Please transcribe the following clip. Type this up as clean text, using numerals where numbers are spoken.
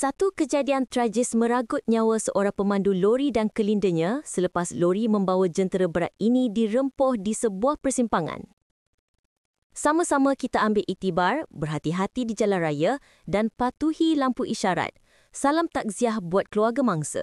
Satu kejadian tragis meragut nyawa seorang pemandu lori dan kelindanya selepas lori membawa jentera berat ini dirempuh di sebuah persimpangan. Sama-sama kita ambil iktibar, berhati-hati di jalan raya dan patuhi lampu isyarat. Salam takziah buat keluarga mangsa.